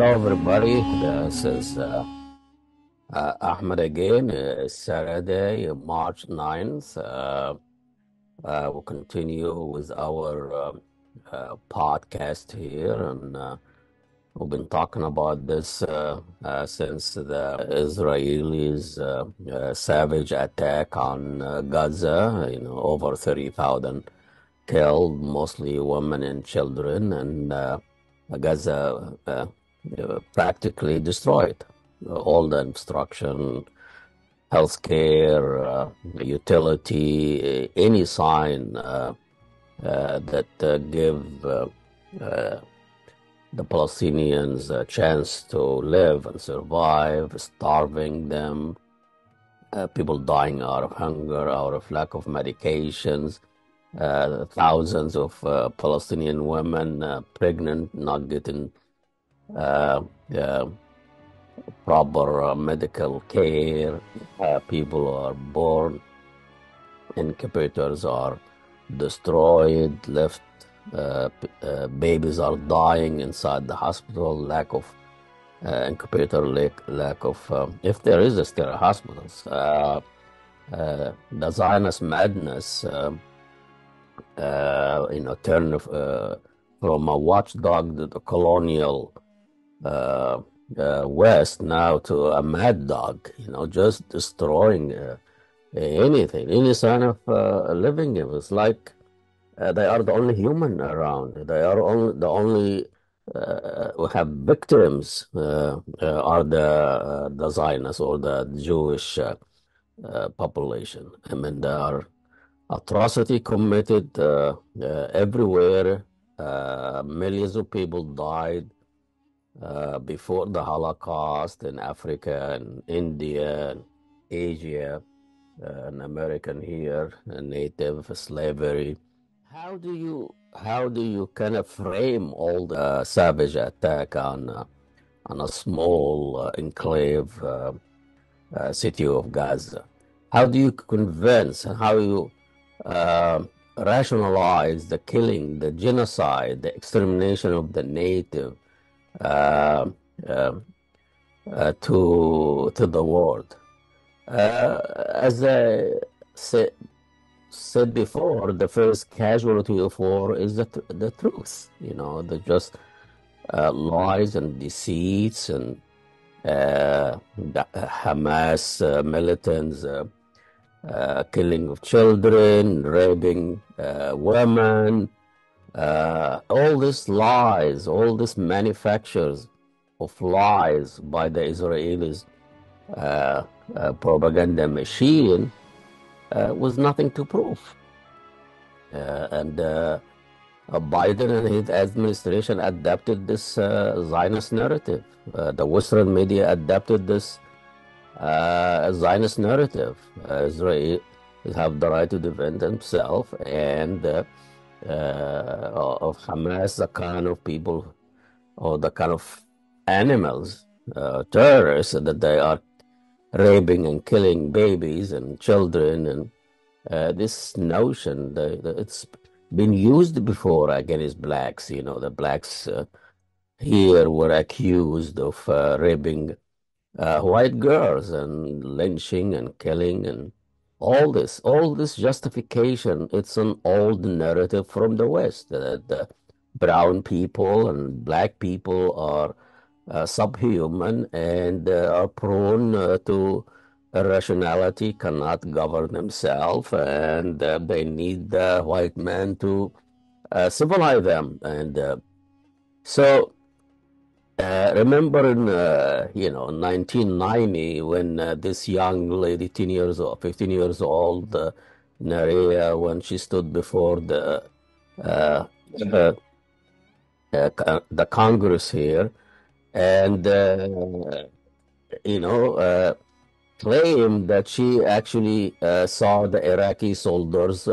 Hello, everybody. This is Ahmed again. It's Saturday, March 9th. We'll continue with our podcast here, and we've been talking about this since the Israelis' savage attack on Gaza. Over 30,000 killed, mostly women and children, and Gaza practically destroyed. All the infrastructure, healthcare, utility, any sign that give uh, the Palestinians a chance to live and survive, starving them, people dying out of hunger, out of lack of medications, thousands of Palestinian women pregnant, not getting uh, uh, proper medical care. People are born, incubators are destroyed, left. Babies are dying inside the hospital. Lack of incubator, lack of if there is still hospitals. The Zionist madness, turn from a watchdog to the colonial West now to a mad dog, just destroying anything, any sign of living. It was like they are the only human around. They are the only who have victims are the Zionists or the Jewish population. I mean, there are atrocity committed everywhere. Millions of people died before the Holocaust in Africa and India and Asia, and American here, and native slavery. How do you kind of frame all the savage attack on a small enclave city of Gaza? How do you convince and how you uh, rationalize the killing, the genocide, the extermination of the native uh, uh, to the world? As I said before, the first casualty of war is the truth. The just lies and deceits and the Hamas militants killing of children, raping women, all these lies, all these manufactures of lies by the Israelis propaganda machine was nothing to prove. And Biden and his administration adapted this Zionist narrative. The Western media adapted this Zionist narrative. Israel have the right to defend themselves, and of Hamas, the kind of people or the kind of animals, terrorists that they are raping and killing babies and children, and this notion it's been used before against blacks. The blacks here were accused of raping white girls and lynching and killing and all this justification. It's an old narrative from the West that the brown people and black people are subhuman and are prone to irrationality, cannot govern themselves, and they need the white man to civilize them. And so remember in 1990 when this young lady, 10 years old, 15 years old, Nayirah, when she stood before uh, uh, the Congress here, and claimed that she actually saw the Iraqi soldiers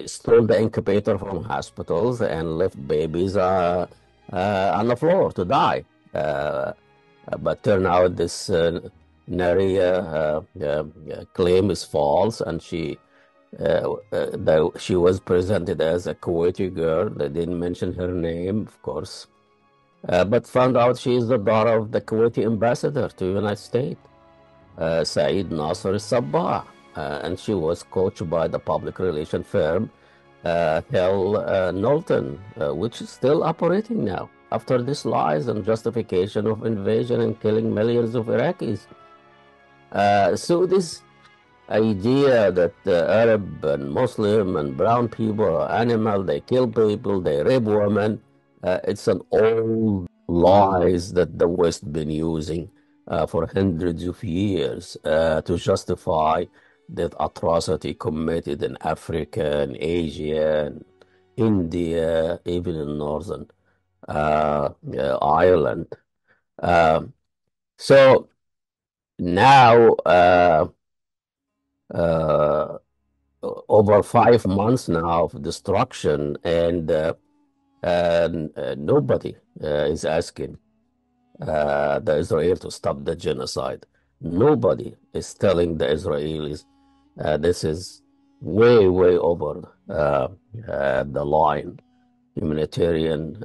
stole the incubator from hospitals and left babies on the floor to die. But turn out this Nayirah claim is false, and she was presented as a Kuwaiti girl. They didn't mention her name, of course. but found out she is the daughter of the Kuwaiti ambassador to the United States, Saud Nasser al-Sabah, and she was coached by the public relation firm Hill Knowlton, which is still operating now after these lies and justification of invasion and killing millions of Iraqis. So this idea that Arab and Muslim and brown people are animal, they kill people, they rape women, it's an old lies that the West been using for hundreds of years to justify that atrocity committed in Africa and Asia and India, even in Northern Ireland. Um, so now, uh, over 5 months now of destruction, and nobody is asking the Israel to stop the genocide. Nobody is telling the Israelis this is way, way over the line. Humanitarian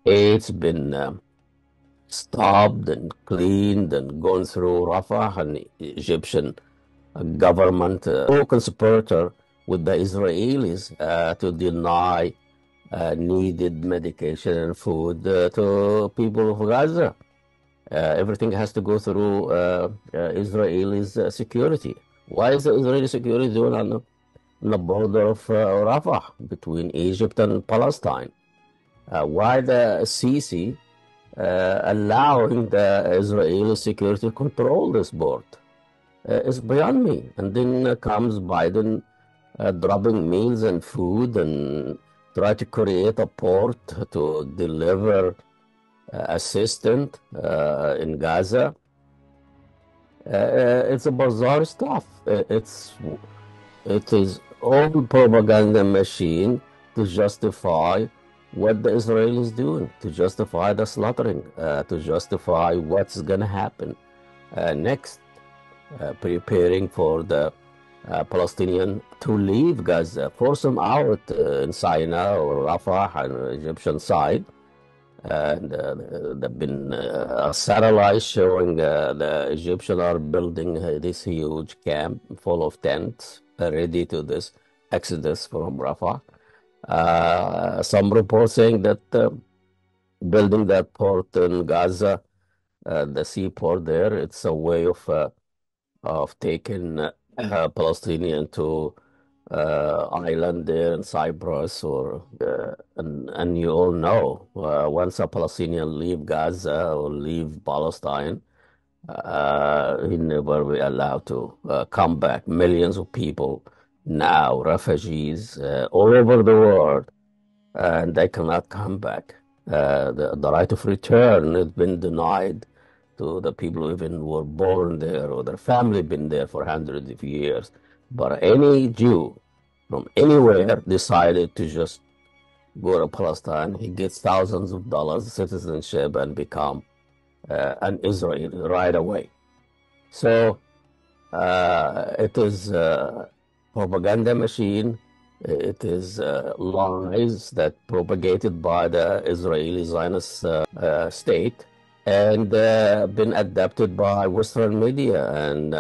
aid's been stopped and cleaned and gone through Rafah, and Egyptian government co-conspirator with the Israelis to deny needed medication and food to people of Gaza. Everything has to go through Israelis' security. Why is the Israeli security doing on the border of Rafah between Egypt and Palestine? Why the Sisi allowing the Israeli security to control this border? Is beyond me. And then comes Biden dropping meals and food and try to create a port to deliver assistance in Gaza. It's a bizarre stuff. It is all propaganda machine to justify what the Israelis doing, to justify the slaughtering, to justify what's gonna happen next. Preparing for the Palestinian to leave Gaza, force them out in Sinai or Rafah on the Egyptian side. And there've been satellites showing the Egyptians are building this huge camp full of tents ready to this exodus from Rafah. Some reports saying that building that port in Gaza, the seaport there, it's a way of taking Palestinian to island there in Cyprus, or and you all know once a Palestinian leave Gaza or leave Palestine, he never be allowed to come back. Millions of people now, refugees all over the world, and they cannot come back. The right of return has been denied to the people who even were born there or their family been there for hundreds of years. But any Jew from anywhere decided to just go to Palestine, he gets thousands of dollars citizenship and become an Israeli right away. So it is a propaganda machine. It is lies that propagated by the Israeli Zionist state and been adapted by Western media and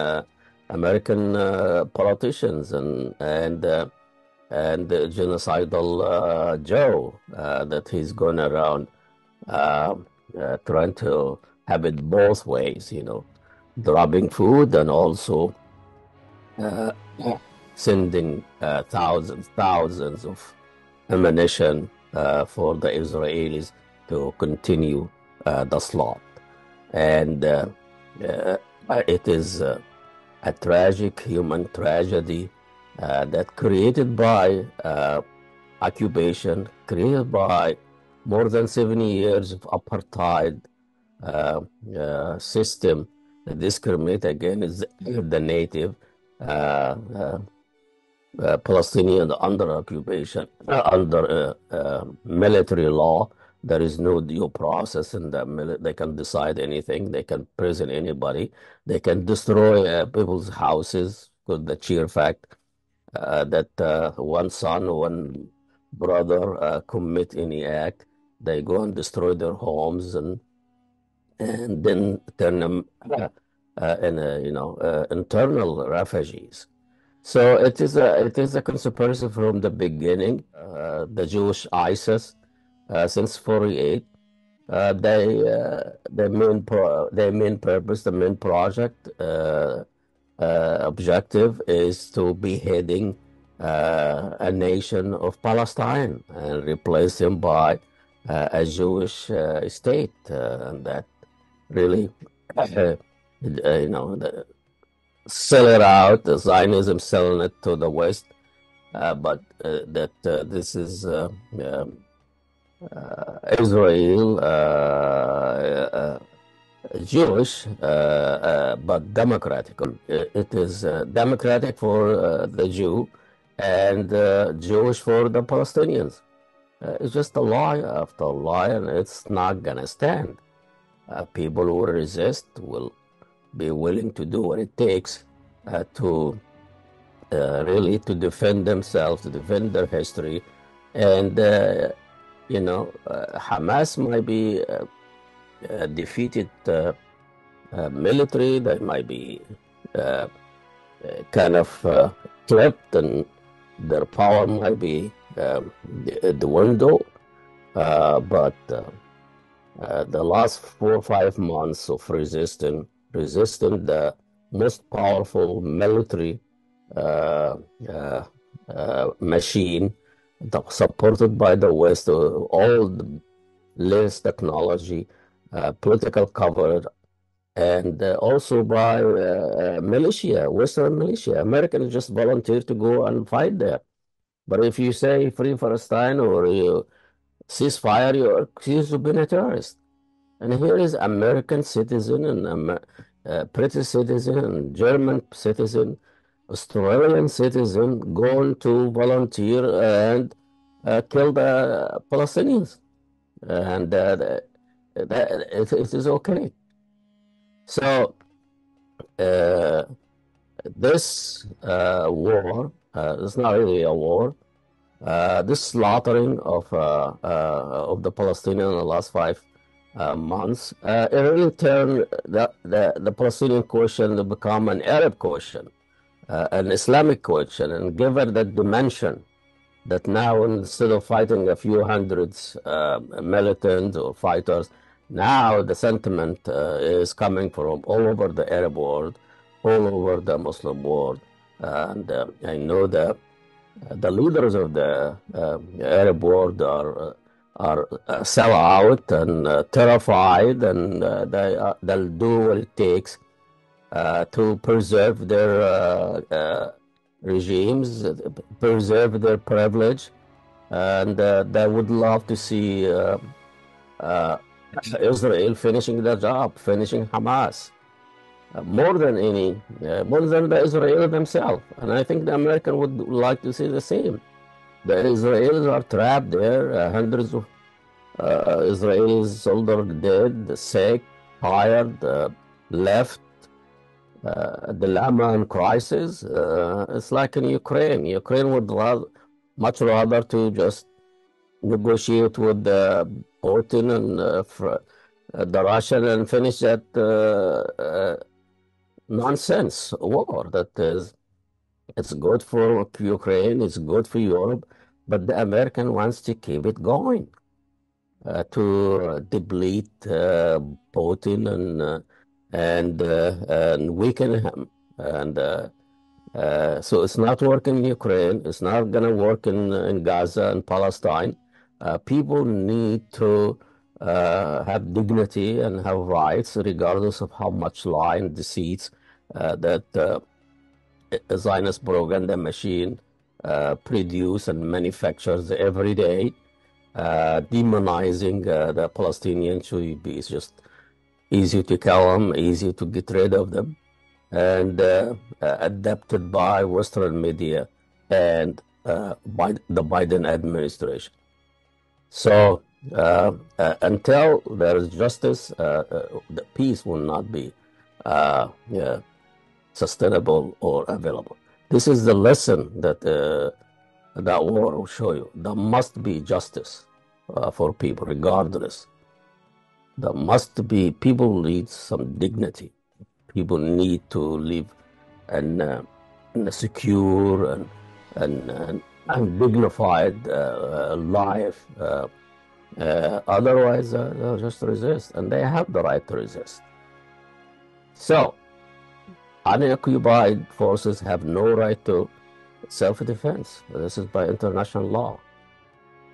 American politicians and the genocidal Joe that he's going around trying to have it both ways, dropping food and also uh, sending thousands of ammunition for the Israelis to continue the slaughter. And it is a tragic human tragedy that created by occupation, created by more than 70 years of apartheid system that discriminate against the native Palestinian under occupation, under military law. There is no due process in the they can decide anything. They can prison anybody. They can destroy people's houses with the sheer fact that one son, one brother commit any act. They go and destroy their homes and then turn them in internal refugees. So it is a conspiracy from the beginning. The Jewish ISIS since 48. Their main purpose, the main project objective is to be heading a nation of Palestine and replace him by a Jewish state, and that really, sell it out. The Zionism selling it to the West, but that this is Israel, Jewish, but democratic. It is democratic for the Jew and Jewish for the Palestinians. It's just a lie after a lie, and it's not going to stand. People who resist will be willing to do what it takes to really to defend themselves, to defend their history. And, Hamas might be defeated military, they might be kind of clipped, and their power might be the window. But the last 4 or 5 months of resisting the most powerful military machine supported by the West, all the latest technology, political cover, and also by militia, Western militia. Americans just volunteer to go and fight there. But if you say free Palestine or you ceasefire, you're accused of being a terrorist. And here is American citizen and British citizen and German citizen, Australian citizen going to volunteer and kill the Palestinians. And it is okay. So this war is not really a war. This slaughtering of the Palestinians in the last 5 months, it really turned the Palestinian question to become an Arab question, an Islamic question, and given that dimension that now instead of fighting a few hundreds militants or fighters, now the sentiment is coming from all over the Arab world, all over the Muslim world, and I know that the leaders of the Arab world are sell out and terrified, and they'll do what it takes to preserve their regimes, preserve their privilege, and they would love to see Israel finishing the job, finishing Hamas, more than the Israelis themselves. And I think the American would like to see the same. The Israelis are trapped there, hundreds of Israelis, soldiers dead, sick, tired, left, dilemma and crisis. It's like in Ukraine. Ukraine would much rather to just negotiate with Putin and the Russian and finish that nonsense war. That is, it's good for Ukraine, it's good for Europe, but the American wants to keep it going to deplete Putin and weaken him. And so it's not working in Ukraine. It's not going to work in Gaza and Palestine. People need to have dignity and have rights, regardless of how much lie and deceit that Zionist propaganda machine produce and manufactures every day, demonizing the Palestinians. Should be just easy to kill them, easy to get rid of them, and adapted by Western media and by the Biden administration. So until there is justice, the peace will not be sustainable or available. This is the lesson that that war will show you. There must be justice. for people, regardless. There must be, people need some dignity. People need to live in a secure and dignified life. Otherwise, they'll just resist, and they have the right to resist. So, unoccupied forces have no right to self-defense. This is by international law.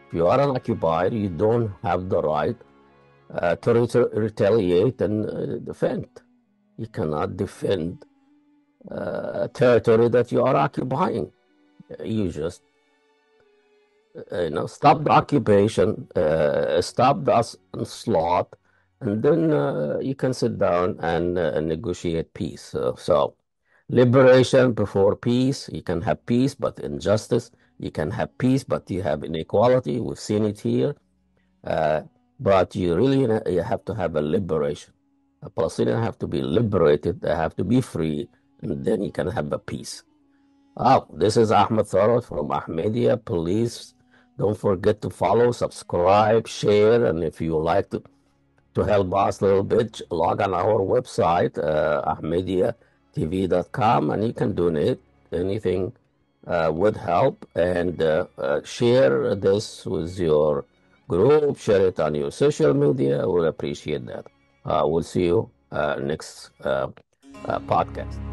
If you are unoccupied, you don't have the right to retaliate and defend. You cannot defend a territory that you are occupying. You just stop the occupation, stop the onslaught, and then you can sit down and negotiate peace. So liberation before peace. You can have peace, but injustice. You can have peace, but you have inequality. We've seen it here. But you really you have to have a liberation. The Palestinians have to be liberated. They have to be free, and then you can have a peace. Oh, this is Ahmed Tharot from Ahmedia. Please don't forget to follow, subscribe, share, and if you like to help us a little bit, log on our website, ahmediatv.com, and you can donate. Anything would help. And share this with your group, share it on your social media. We'll appreciate that. We'll see you next podcast.